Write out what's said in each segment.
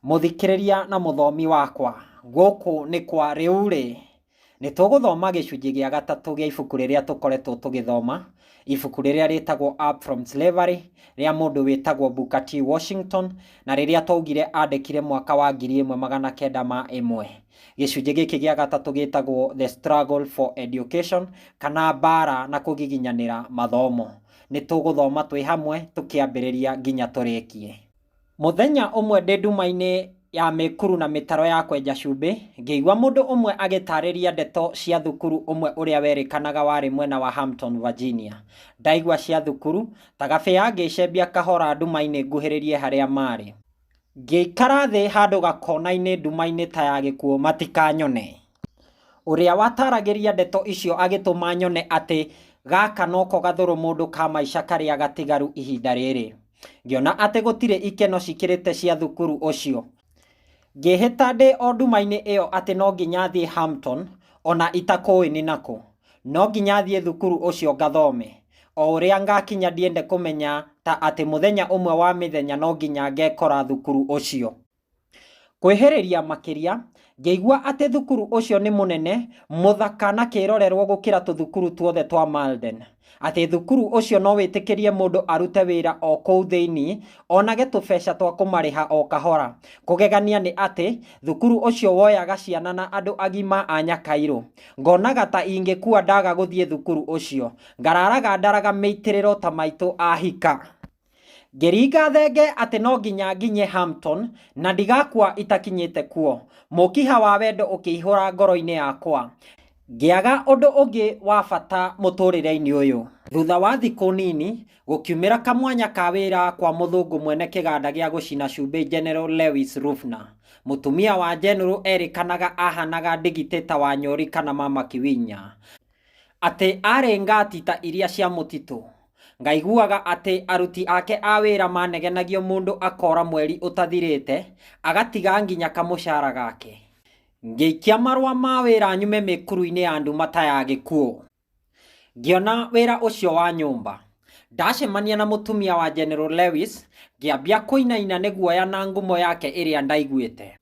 Muthikiriria na muthomi wakwa guku ni kwa riu ri ni tuguthoma gicunji gia gatatu gia ibuku riria tukoretwo tugithoma, ibuku riria ritagwo Up From Slavery ria mundu witagwo Booker T. Washington, na riria twaugire andikire mwaka wa 1901. Gicunji giki gia gatatu gitagwo The Struggle for Education, kana bara na kugiginyanira mathomo. Ni tuguthoma twi hamwe tukiambiriria nginya turikie. Muthenya umwe ndi nduma-ini ya mikuru na mitaro ya kwenja cumbi, ngiigua mundu umwe agitariria ndeto cia thukuru umwe uria werikanaga wari mwena wa Hampton, Virginia. Ndaigua cia thukuru ta gabia ngicembia kahora nduma-ini nguhiririe haria mari. Ngiikara thi handu gakona-ini nduma-ini ta ya gikuo matikanyone. Uria wataragiria ndeto icio agituma nyone ati gaka noko gathuru mundu ka maisha karia gatigaru ihinda riri. Ngiona ati gutire ikeno cikirite cia thukuru ucio. Ngihita ndi o nduma-ini iyo ati no nginya thie Hampton, ona itakui ni naku. No nginya thie thukuru ucio ngathome. O uria ngakinya ndiende kumenya ta ati muthenya umwe wa mithenya no nginya ngekora thukuru ucio. Kwihiriria makiria, ngeigua ati thukuru ucio ni munene, muthaka na kirorerwo gukira tuthukuru tuothe twa Malden. Ati thukuru ucio no witikirie mundu arute wira o kou thiini, onage tubeca twa kumariha o kahora. Kugegania ni ati thukuru ucio woyaga ciana na andu agima a Nyakairu. Ngonaga ta ingikua ndaga guthie thukuru ucio, ngararaga ndaraga meitiriro ta maitu ahika. Ngeringa thenge ati no nginya nginye Hampton na ndigakua itakinyite kuo. Mukiha wa wendo ukihura ngoro-ini yakwa. Ngiaga undu ungi wa bata muturire-ini uyu. Thutha wa thiku nini gukiumira kamwanya ka wira kwa muthungu mwene kiganda gia gucina cumbi General Lewis Rufner. Mutumia wa General erikanaga ahanaga digiteta wa Nyori kana Mama Kiwinya. Ati ari ngati ta iria cia mutitu. Ngaiguaga ati aruti ake a wira manegenagio mundu akora mweri utathirite, agatiga nginya kamushara gake. Ngiikia marua ma wira nyume mikuru-ini ya nduma ta ya gikuo. Ngiona wira ucio wa nyumba. Ndacemania na mutumia wa General Lewis, ngiambia kuinaina ni guoya na ngumo yake iria ndaiguite.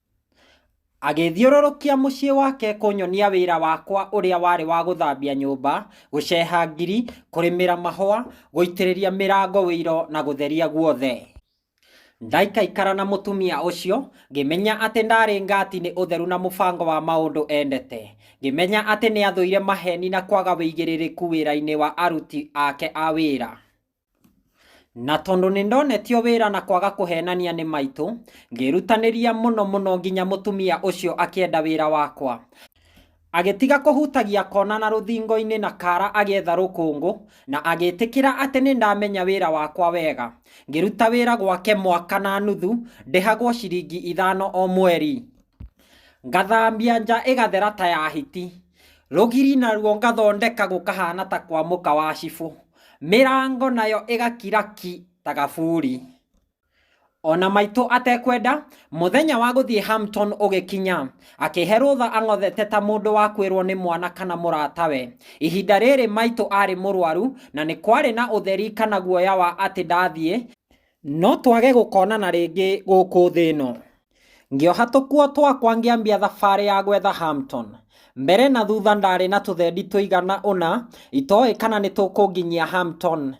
Agithiururukia mucii wake kunyonia wira wakwa uria wari wa guthambia nyumba, guceha ngiri, kurimira mahua, guitiriria mirango wiro na gutheria guothe. Ndaikaikara na mutumia ucio, ngimenya ati ndari ngati ni utheru na mubango wa maundu endete. Ngimenya ati ni athuire maheni na kwaga wigiririku wira-ini wa aruti ake a wira. Na tondu ni ndonetio wira na kwaga kuhenania ni maitu, ngirutaniria muno nginya mutumia ucio akienda wira wakwa. Agitiga kuhutagia kona na ruthingo-ini na kara agietha rukungu, na agitikira ati ni ndamenya wira wakwa wega. Ngiruta wira gwake mwaka na nuthu, ndihagwo ciringi 5 o mweri. Ngathambia nja igathera ta ya hiti. Rugiri naruo ngathondeka gukahana ta kwa muka wa cibu. Mirango nayo igakiraki ta gaburi. Ona maitu atekwenda, muthenya wa guthie Hampton ugikinya, akihe rutha ang'othete ta mundu wa kwirwo ni mwana kana muratawe. Ihinda riri maitu ari murwaru na ni kwari na utheri kana guoya wa ati ndathie, no twage gukonana ringi guku thino. Ngioha tukuo twakwa ngiambia thabari ya gwetha Hampton. Mbere na thutha ndari na tuthendi tuigana una, itoi kana ni tukunginyia Hampton.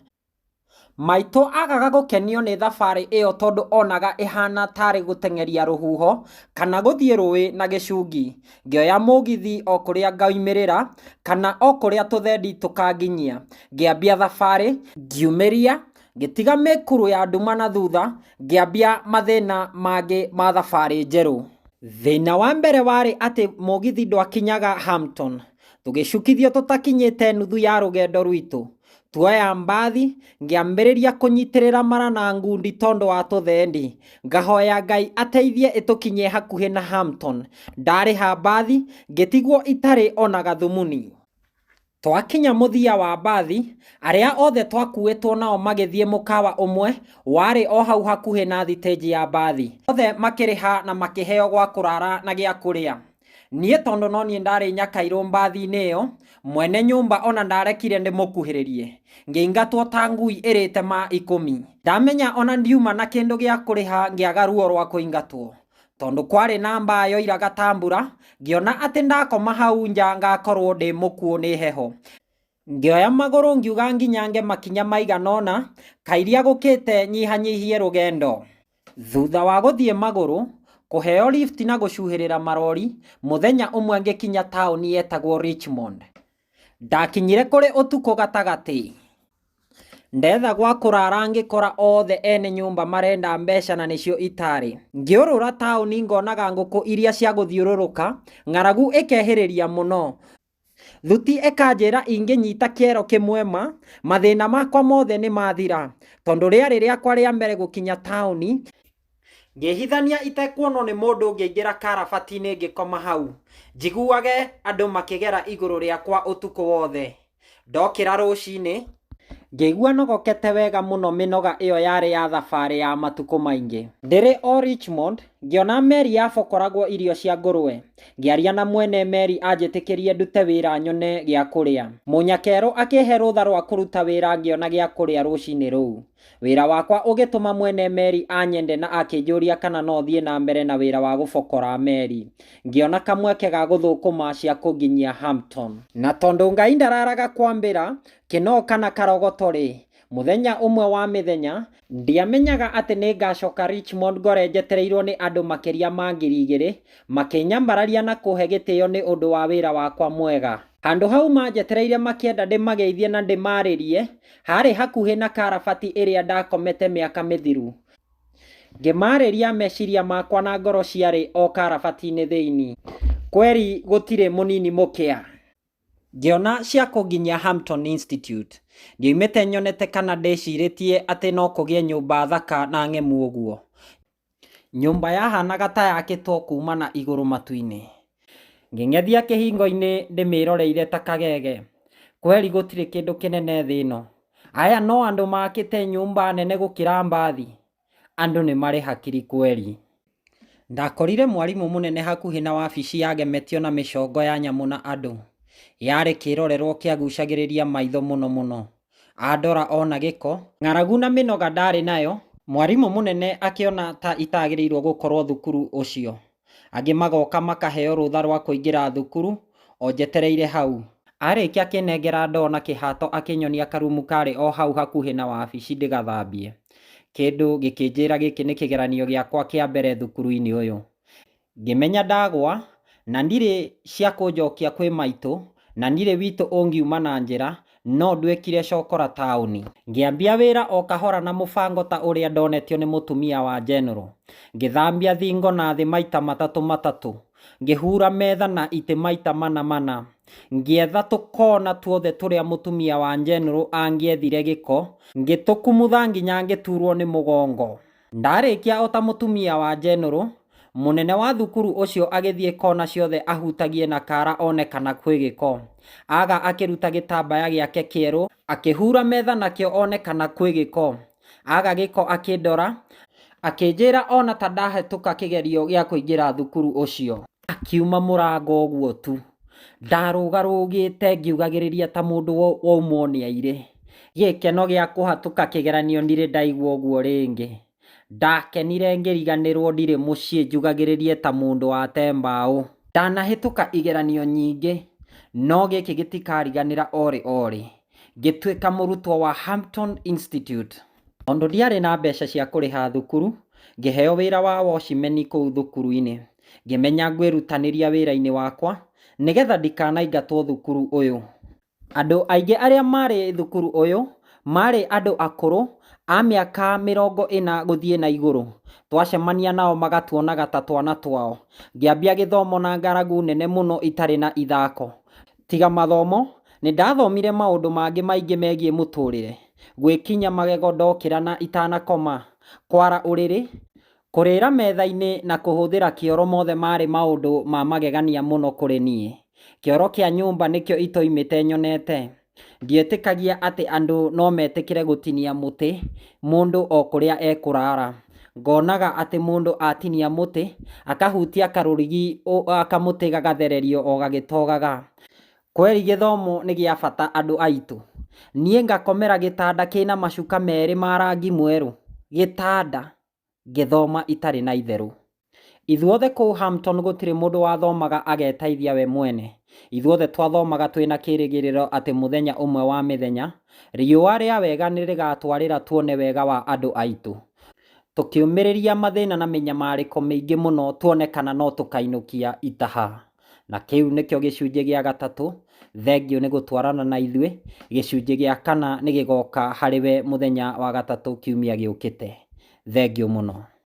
Maitu agaga gukenio ni thabari iyo tondu onaga ihana tari gutengeria ruhuho kana guthie ruwi na gicungi. Ngioya mugithi o kuria ngaumirira kana o kuria tuthendi tukanginyia. Ngiambia thabari, ngiumiria, ngitiga mikuru ya nduma na thutha, ngiambia mathina mangi ma thabari njeru. Thina wa mbere wari ati mugithi ndwakinyaga Hampton. Tugicukithio tutakinyite nuthu ya rugendo rwitu. Tuoya mbathi, ngiambiriria kunyitirira mara na ngundi tondu wa tuthendi. Ngahoya Ngai ateithie itukinye hakuhi na Hampton. Ndariha mbathi, ngitigwo itari ona gathumuni. Twakinya muthia wa mbathi, aria othe twakuitwo nao magithie mukawa umwe wari o hau hakuhi na thiteji ya mbathi. Othe makiriha na makiheo gwa kurara na gia kuria. Nie tondu no nie ndari Nyakairu mbathi-ini iyo, mwene nyumba ona ndarekire ndimukuhiririe. Ngiingatwo ta ngui irite ma 10. Ndamenya ona ndiuma na kindu gia kuriha ngiaga ruo rwa kuingatwo. tondu kwari na mbayo ira Gatambura ngiona ati ndakoma hau nja ngakorwo ndi mukuo ni heho ngioya maguru ngiuga nginyange makinya maiganona kairia gukite nyihanyihie rugendo thutha wa guthie maguru kuheo lift na gucuhirira marori muthenya umwe ngikinya tauni yetagwo Richmond ndakinyire kuri utuko gatagati ndetha gwa kurara ngikora othe ene nyumba marenda mbeca na nicio itari ngiurura tauni ngonaga nguku iria cia guthiururuka ng'aragu ikehiriria muno thuti ekanjira inginyita kiero kimwema mathina makwa mothe ni mathira tondu riari riakwa ria mbere gukinya tauni ngihithania itekuonwo ni mundu ngiingira karabati-ini ngikoma hau njiguage andu makigera iguru riakwa utuku wothe ndokira rucini ngĩigua nogokete wega muno minoga iyo yari ya thabari ya matuko maingi ndiri o Richmond ngiona meri yabokoragwo irio cia ngurwe ngiaria na mwene meri anjitikirie ndute wira nyone gia kuria munyakero akihe rutha rwa kuruta wira ngiona gia kuria rucini ruu wira wakwa ugituma mwene meri anyende na akinjuria kana no thie na mbere na wira wa gubokora meri ngiona kamweke ga guthukuma cia kunginyia Hampton na tondu ngai ndararaga kwambira kino kana karogotori muthenya umwe wa mithenya ndiamenyaga ati ni ngacoka Richmond gore njetereirwo ni andu makiria ma 2,000 makinyambararia na kuhe gitio ni undu wa wira wakwa mwega handu hau manjetereire makienda ndimageithie na ndimaririe hari hakuhi na karabati iria ndakomete miaka mithiru ngimariria meciria makwa na ngoro ciari o karabati-ini thiini kweri gutire munini mukia ngiona cia kunginyia Hampton Institute ndiumite nyonete kana ndeciritie ati no kugie nyumba thaka na ng'emu uguo nyumba yahanaga ta yakitwo kuma na iguru matu-ini nging'ethia kihingo-ini ndimiroreire ta kagege kweri gutire kindu kinene thi ino aya no andu makite nyumba nene gukira mbathi andu ni mari hakiri kweri ndakorire mwarimu munene hakuhi na wabici yagemetio na micongo ya nyamu na andu yari kirorerwo kiagucagiriria maitho muno andora ona giko ng'aragu na minoga ndari nayo mwarimu munene akiona ta itagirirwo gukorwo thukuru ucio angi magoka makaheo rutha rwa kuingira thukuru o njetereire hau arikia kinengera ndona kihato akinyonia karumu kari o hau hakuhi na wabici ndigathambie kindu gikinjira giki ni kigeranio giakwa kia mbere thukuru-ini uyu ngimenya ndagwa na ndire cia kunjokia kwi maitu na ndire witu ungiuma na njira no ndwekire cokora tauni ngiambia wira o kahora na mubango ta uria ndonetio ni mutumia wa general ngithambia thingo na thi maita matatu ngihura metha na ite maita mana ngietha tukona tuothe turia mutumia wa general angiethire giko ngitukumutha nginya ngiturwo ni mugongo ndarikia ota mutumia wa general munene wa thukuru ucio agithie kona ciothe ahutagie na kara one kana kwi giko aga akiruta gitambaya giake kieru akihura metha nakio one kana kwi giko aga giko akindora akinjira ona ta ndahetuka kigerio gia kuingira thukuru ucio akiuma murango uguo tu ndarugarugite ngiugagiriria ta mundu waumwo ni aire gikeno gia kuhatuka kigeranio ndire ndaigua uguo ringi ndakenire ngiriganirwo ndire mucii njugagiririe ta mundu wa tembao ndanahituka igeranio nyingi no giki gitikariganira ori gituika murutwo wa Hampton Institute ondu ndiari na mbeca cia kuriha thukuru ngiheo wira wa washimeni kuu thukuru-ini ngimenya ngwirutaniria wira-ini wakwa nigetha ndikanaingatwo thukuru uyu andu aingi aria mari thukuru uyu mari andu akuru a miaka 40 guthie na iguru twacemania nao magatuonaga ta twana twao ngiambia githomo na ngaragu nene muno itari na ithako tiga mathomo ni ndathomire maundu mangi maingi megie muturire gwikinya magego ndokira na itanakoma kwara uriri kurira metha-ini na kuhuthira kioro mothe mari maundu ma magegania muno kuri nie kioro kia nyumba nikio itoimite nyonete ndietikagia ati andu no metikire gutinia muti mundu o kuria ekurara ngonaga ati mundu atinia muti akahutia karurigi akamuti gagathererio o gagitogaga kweri githomo ni gia bata andu aitu nie ngakomera gitanda kina macuka meri ma rangi mweru gitanda githoma itari na itheru Ithuothe kũu Hampton gũtirĩ mũndũ wathomaga ageteithia we mwene. Ithuothe twathomaga twĩna kĩĩrĩgĩrĩro atĩ mũthenya ũmwe wa mĩthenya, riũa rĩa wega nĩ rĩgatwarĩra tuone wega wa andũ aitũ. Tũkĩũmĩrĩria mathĩna na mĩnyamarĩko mĩingĩ mũno tuone kana no tũkainũkia itaha. Na kĩu nĩkĩo gĩcunjĩ gĩa gatatũ. Thengio nĩ gũtwarana na ithuĩ. Gĩcunjĩ gĩa kana nĩ gĩgoka harĩ we mũthenya wa gatatũ kiumia gĩũkĩte. Thengio mũno.